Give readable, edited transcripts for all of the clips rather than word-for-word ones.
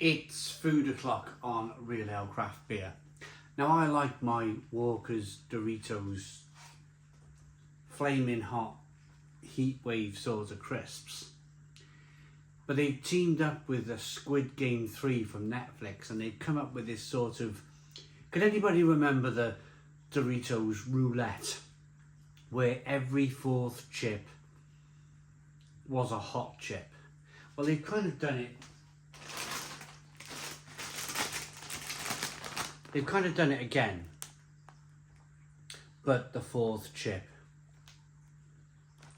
It's food o'clock on Real Ale Craft Beer. Now I like my Walker's Doritos Flamin' Hot Heatwave sorts of crisps. But they've teamed up with the Squid Game 3 from Netflix and they've come up with this sort of... Could anybody remember the Doritos roulette? Where every fourth chip was a hot chip. Well, they've kind of done it... They've kind of done it again, but the fourth chip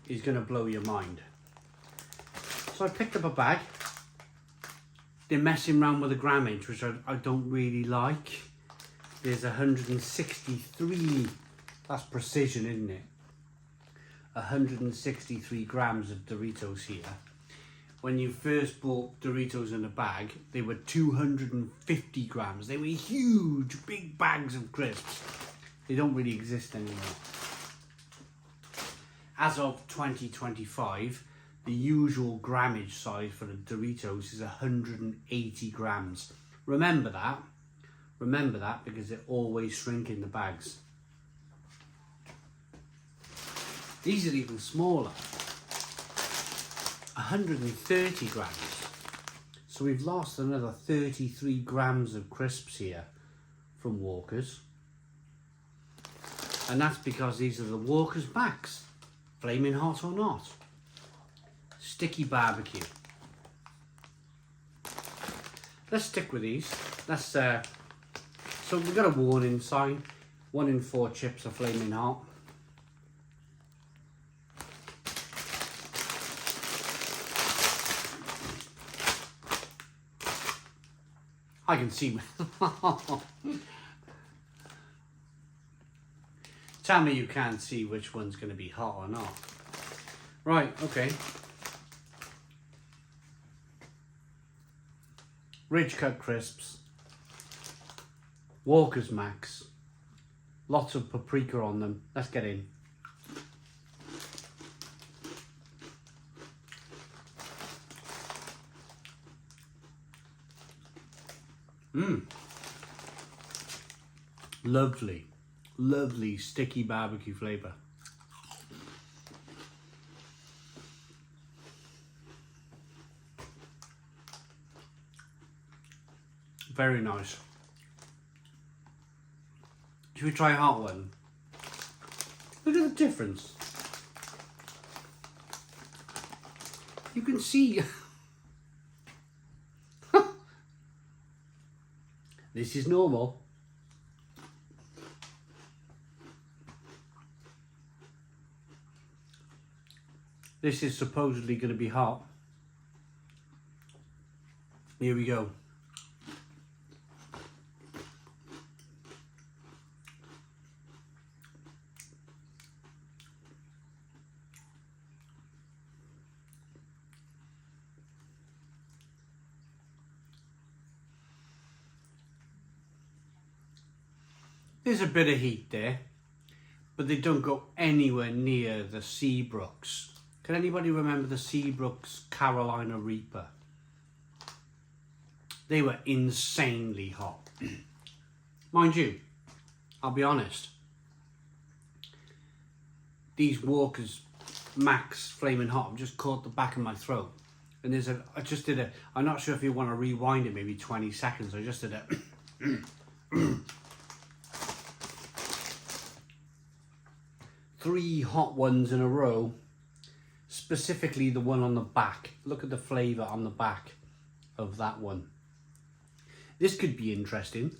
is going to blow your mind. So I picked up a bag. They're messing around with the grammage, which I don't really like. There's 163, that's precision, isn't it? 163 grams of Doritos here. When you first bought Doritos in a bag, they were 250 grams. They were huge, big bags of crisps. They don't really exist anymore. As of 2025, the usual grammage size for the Doritos is 180 grams. Remember that. Remember that because they always shrink in the bags. These are even smaller. 130 grams. So we've lost another 33 grams of crisps here from Walker's. And that's because these are the Walker's Max. Flaming hot or not. Sticky barbecue. Let's stick with these. Let's so we've got a warning sign. 1 in 4 chips are flaming hot. I can see. Tell me you can't see which one's going to be hot or not. Right, okay. Ridge cut crisps. Walker's Max. Lots of paprika on them. Let's get in. Lovely, lovely sticky barbecue flavour. Very nice. Should we try a hot one? Look at the difference. You can see. This is normal. This is supposedly going to be hot. Here we go. There's a bit of heat there, but they don't go anywhere near the Seabrooks. Can anybody remember the Seabrooks Carolina Reaper? They were insanely hot. Mind you, I'll be honest, these Walker's Max Flamin' Hot have just caught the back of my throat. And there's I'm not sure if you want to rewind it maybe 20 seconds, I just did a 3 hot ones in a row, specifically the one on the back. Look at the flavour on the back of that one. This could be interesting.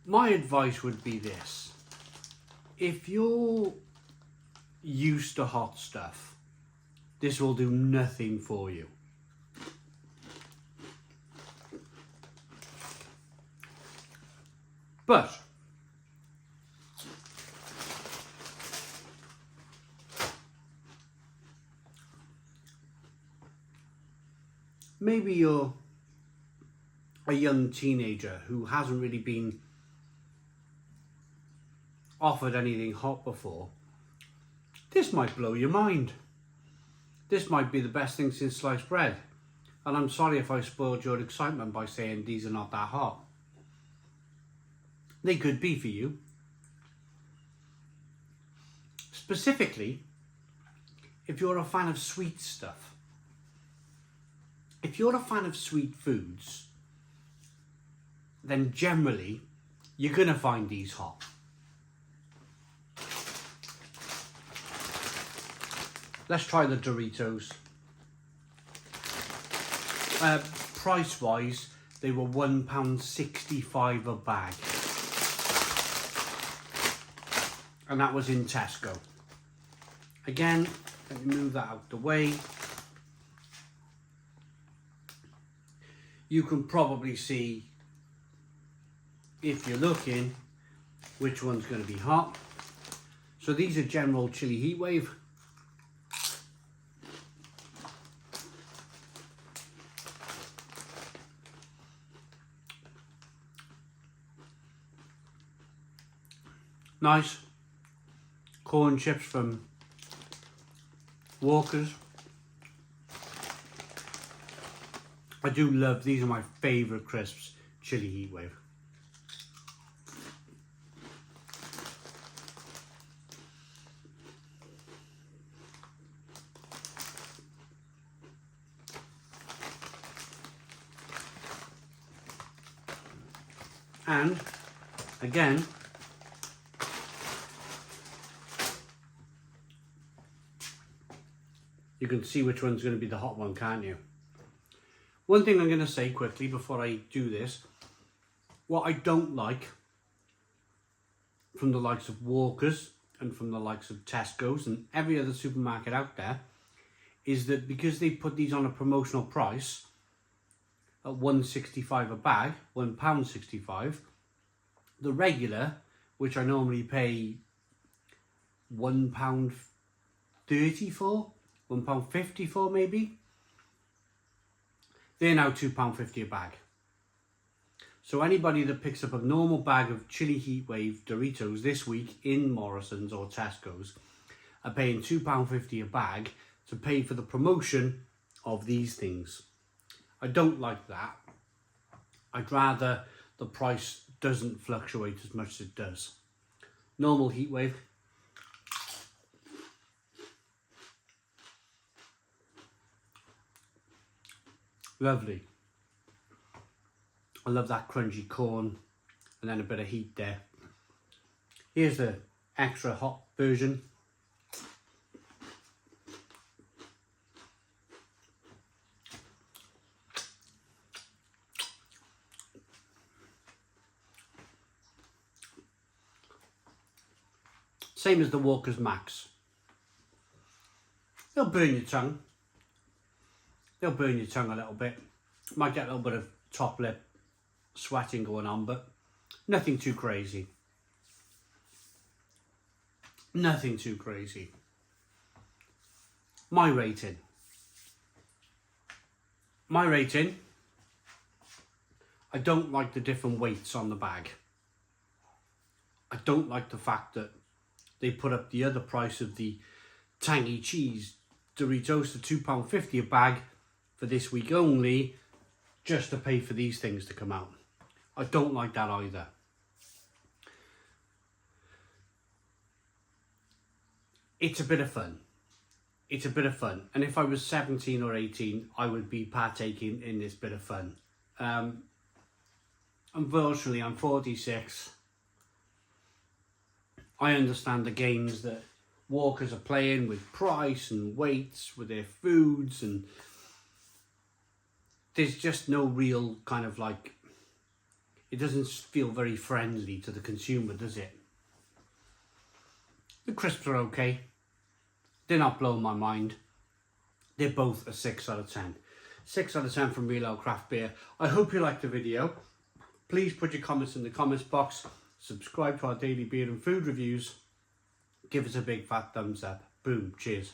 My advice would be this. If you're used to hot stuff, this will do nothing for you. But maybe you're a young teenager who hasn't really been offered anything hot before, this might blow your mind. This might be the best thing since sliced bread. And I'm sorry if I spoiled your excitement by saying these are not that hot. They could be for you. Specifically, if you're a fan of sweet stuff. If you're a fan of sweet foods, then generally you're going to find these hot. Let's try the Doritos. Price wise, they were £1.65 a bag. And that was in Tesco. Again, let me move that out the way. You can probably see, if you're looking, which one's going to be hot. So these are General Chilli Heatwave. Nice corn chips from Walker's. I do love, these are my favourite crisps, Chilli Heatwave. And again, you can see which one's going to be the hot one, can't you? One thing I'm going to say quickly before I do this, what I don't like from the likes of Walker's and from the likes of Tesco's and every other supermarket out there is that because they put these on a promotional price at £1.65 a bag, £1.65, the regular, which I normally pay £1.30 for, £1.50 for maybe, they're now £2.50 a bag. So anybody that picks up a normal bag of Chilli Heatwave Doritos this week in Morrison's or Tesco's are paying £2.50 a bag to pay for the promotion of these things. I don't like that. I'd rather the price doesn't fluctuate as much as it does. Normal Heatwave. Lovely. I love that crunchy corn and then a bit of heat there. Here's the extra hot version. Same as the Walker's Max. They'll burn your tongue. They'll burn your tongue a little bit. Might get a little bit of top lip sweating going on, but nothing too crazy. Nothing too crazy. My rating. I don't like the different weights on the bag. I don't like the fact that they put up the other price of the tangy cheese Doritos to £2.50 a bag for this week only, just to pay for these things to come out. I don't like that either. It's a bit of fun. It's a bit of fun. And if I was 17 or 18, I would be partaking in this bit of fun. Unfortunately, I'm 46. I understand the games that Walkers are playing with price and weights with their foods, and there's just no real kind of like, it doesn't feel very friendly to the consumer, does it? The crisps are okay. They're not blowing my mind. They're both a 6 out of 10. 6 out of 10 from Real Ale Craft Beer. I hope you liked the video. Please put your comments in the comments box. Subscribe to our daily beer and food reviews. Give us a big fat thumbs up. Boom. Cheers.